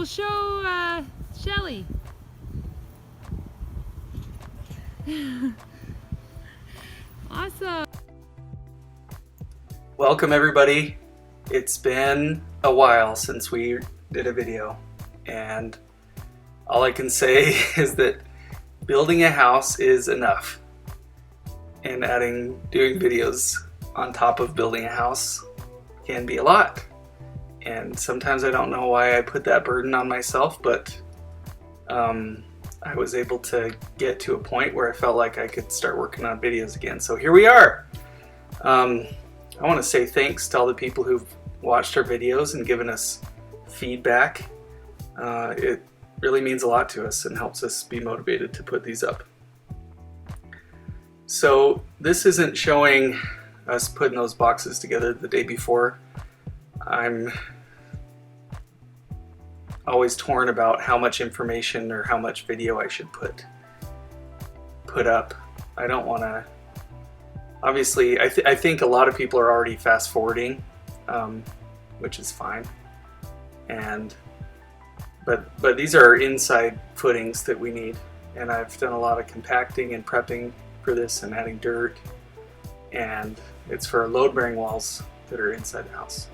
show Shelly. Awesome. Welcome everybody. It's been a while since we did a video, and all I can say is that building a house is enough, and doing videos on top of building a house can be a lot. And sometimes I don't know why I put that burden on myself, but I was able to get to a point where I felt like I could start working on videos again. So here we are. I want to say thanks to all the people who've watched our videos and given us feedback. It really means a lot to us and helps us be motivated to put these up. So this isn't showing us putting those boxes together the day before. I'm always torn about how much information or how much video I should put up. I don't want to. Obviously, I think a lot of people are already fast forwarding, which is fine. But these are inside footings that we need, and I've done a lot of compacting and prepping for this and adding dirt, and it's for load-bearing walls that are inside the house.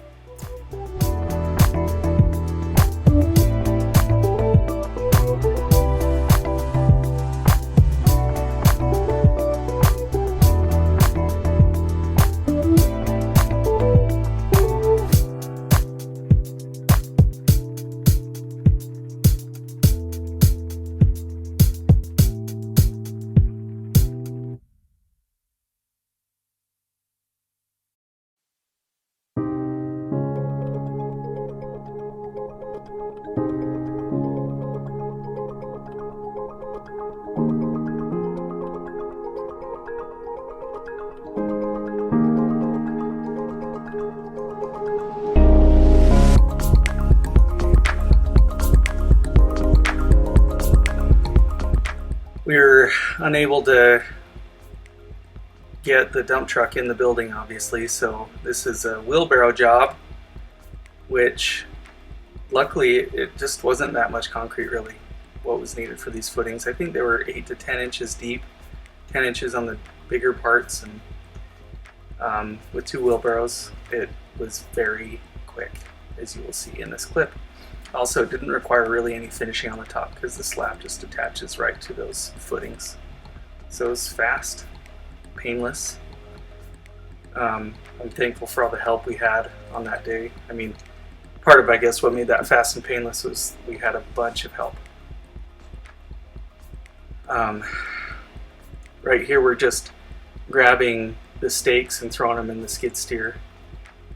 We were unable to get the dump truck in the building, obviously, so this is a wheelbarrow job, which luckily it just wasn't that much concrete really what was needed for these footings. I think they were 8 to 10 inches deep, 10 inches on the bigger parts, and with 2 wheelbarrows it was very quick, as you will see in this clip. Also, it didn't require really any finishing on the top because the slab just attaches right to those footings. So it was fast, painless. I'm thankful for all the help we had on that day. I mean, part of, I guess, what made that fast and painless was we had a bunch of help. Right here we're just grabbing the stakes and throwing them in the skid steer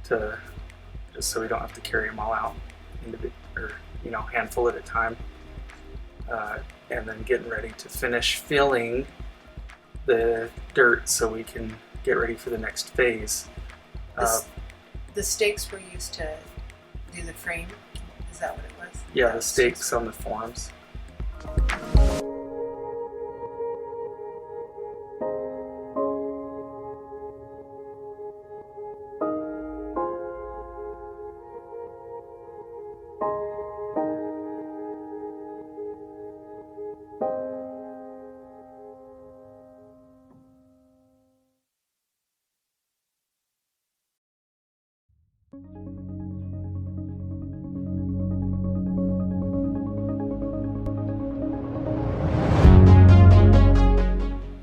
just so we don't have to carry them all out handful at a time, and then getting ready to finish filling the dirt so we can get ready for the next phase. The stakes were used to do the frame? Is that what it was? Yeah, the stakes on the forms.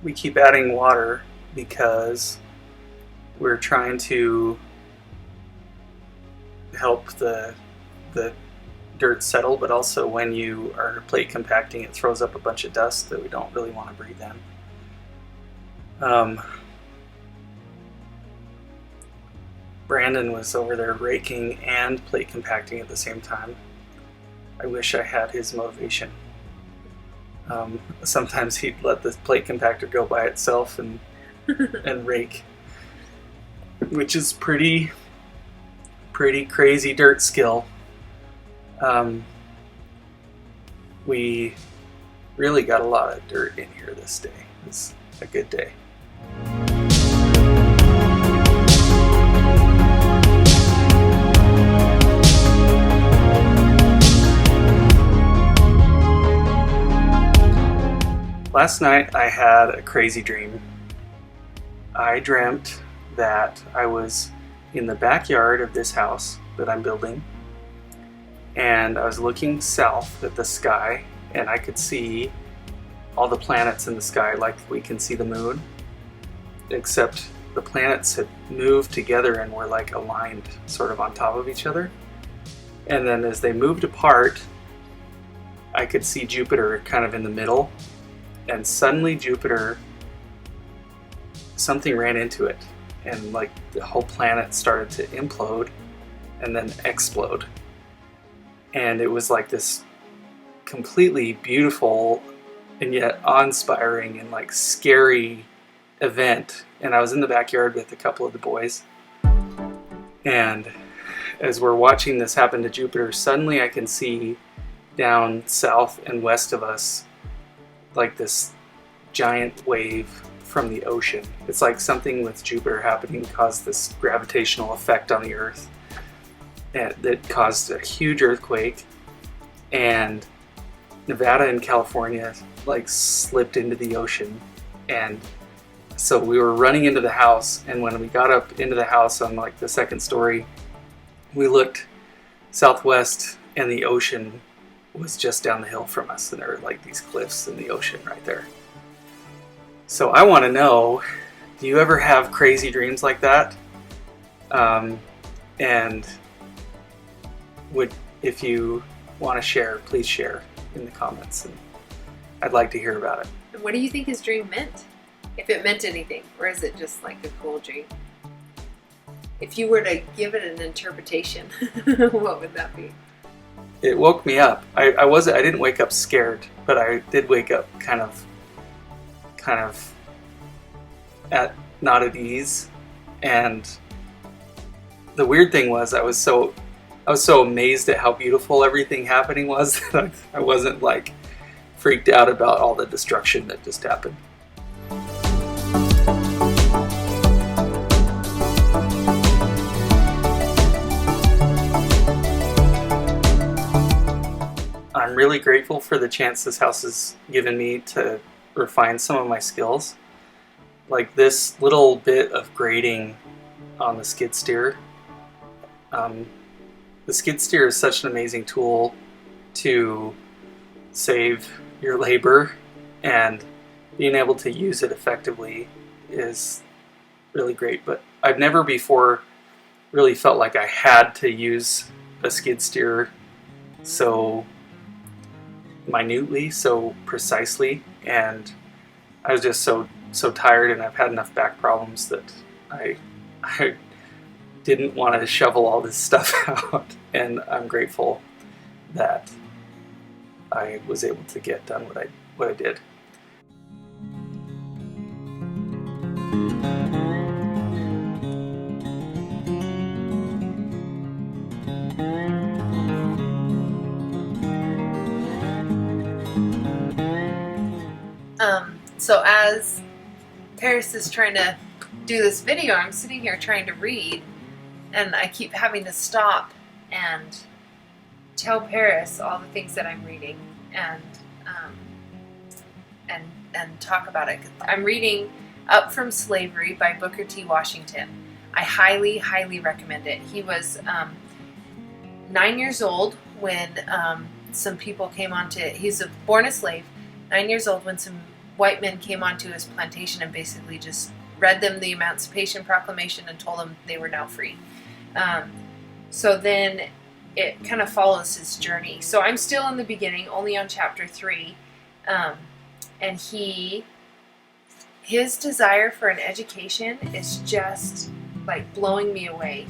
We keep adding water because we're trying to help the dirt settle, but also when you are plate compacting, it throws up a bunch of dust that we don't really want to breathe in. Brandon was over there raking and plate compacting at the same time. I wish I had his motivation. Sometimes he'd let the plate compactor go by itself and rake, which is pretty crazy dirt skill. We really got a lot of dirt in here this day. It was a good day. Last night I had a crazy dream. I dreamt that I was in the backyard of this house that I'm building, and I was looking south at the sky, and I could see all the planets in the sky like we can see the moon, except the planets had moved together and were like aligned sort of on top of each other. And then as they moved apart, I could see Jupiter kind of in the middle, and suddenly Jupiter, something ran into it, and like the whole planet started to implode and then explode. And it was like this completely beautiful and yet awe-inspiring and like scary event. And I was in the backyard with a couple of the boys, and as we're watching this happen to Jupiter, suddenly I can see down south and west of us like this giant wave from the ocean. It's like something with Jupiter happening caused this gravitational effect on the Earth, and that caused a huge earthquake, and Nevada and California like slipped into the ocean. And so we were running into the house, and when we got up into the house on like the second story, we looked southwest and the ocean was just down the hill from us, and there were like these cliffs in the ocean right there. So I want to know, do you ever have crazy dreams like that? And if you want to share, please share in the comments, and I'd like to hear about it. And what do you think his dream meant? If it meant anything, or is it just like a cool dream? If you were to give it an interpretation, what would that be? It woke me up. I didn't wake up scared, but I did wake up kind of not at ease. And the weird thing was I was so amazed at how beautiful everything happening was that I wasn't like freaked out about all the destruction that just happened. I'm really grateful for the chance this house has given me to refine some of my skills. Like this little bit of grading on the skid steer. The skid steer is such an amazing tool to save your labor, and being able to use it effectively is really great. But I've never before really felt like I had to use a skid steer so minutely, so precisely, and I was just so tired, and I've had enough back problems that I didn't want to shovel all this stuff out, and I'm grateful that I was able to get done what I did. So as Paris is trying to do this video, I'm sitting here trying to read, and I keep having to stop and tell Paris all the things that I'm reading and talk about it. I'm reading Up From Slavery by Booker T. Washington. I highly, highly recommend it. He was 9 years old when some people came onto, he's born a slave, 9 years old when some white men came onto his plantation and basically just read them the Emancipation Proclamation and told them they were now free. So then it kind of follows his journey. So I'm still in the beginning, only on chapter 3. And his desire for an education is just like blowing me away.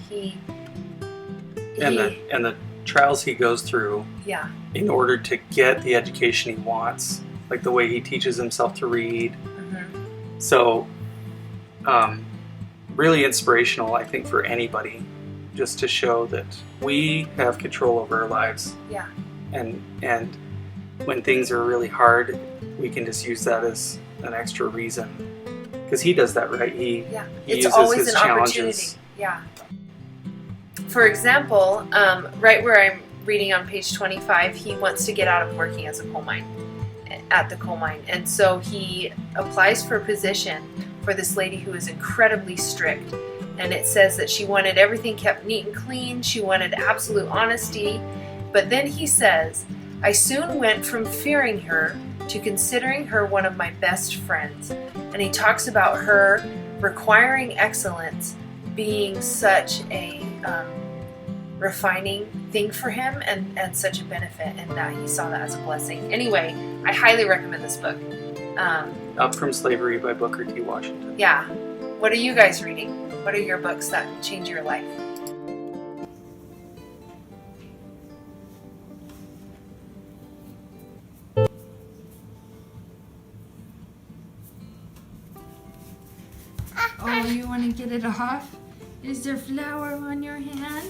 And the trials he goes through, yeah, in order to get the education he wants, like the way he teaches himself to read. Mm-hmm. So really inspirational, I think, for anybody, just to show that we have control over our lives. Yeah. And when things are really hard, we can just use that as an extra reason. Because he does that, right? He it's uses always his an challenges. opportunity. Yeah. For example, right where I'm reading on page 25, he wants to get out of working as a coal mine. at the coal mine. And so he applies for a position for this lady who is incredibly strict. And it says that she wanted everything kept neat and clean. She wanted absolute honesty. But then he says, I soon went from fearing her to considering her one of my best friends. And he talks about her requiring excellence being such a refining thing for him and such a benefit, and that he saw that as a blessing. Anyway, I highly recommend this book. Up from Slavery by Booker T. Washington. Yeah. What are you guys reading? What are your books that change your life? Oh, you want to get it off? Is there flour on your hand?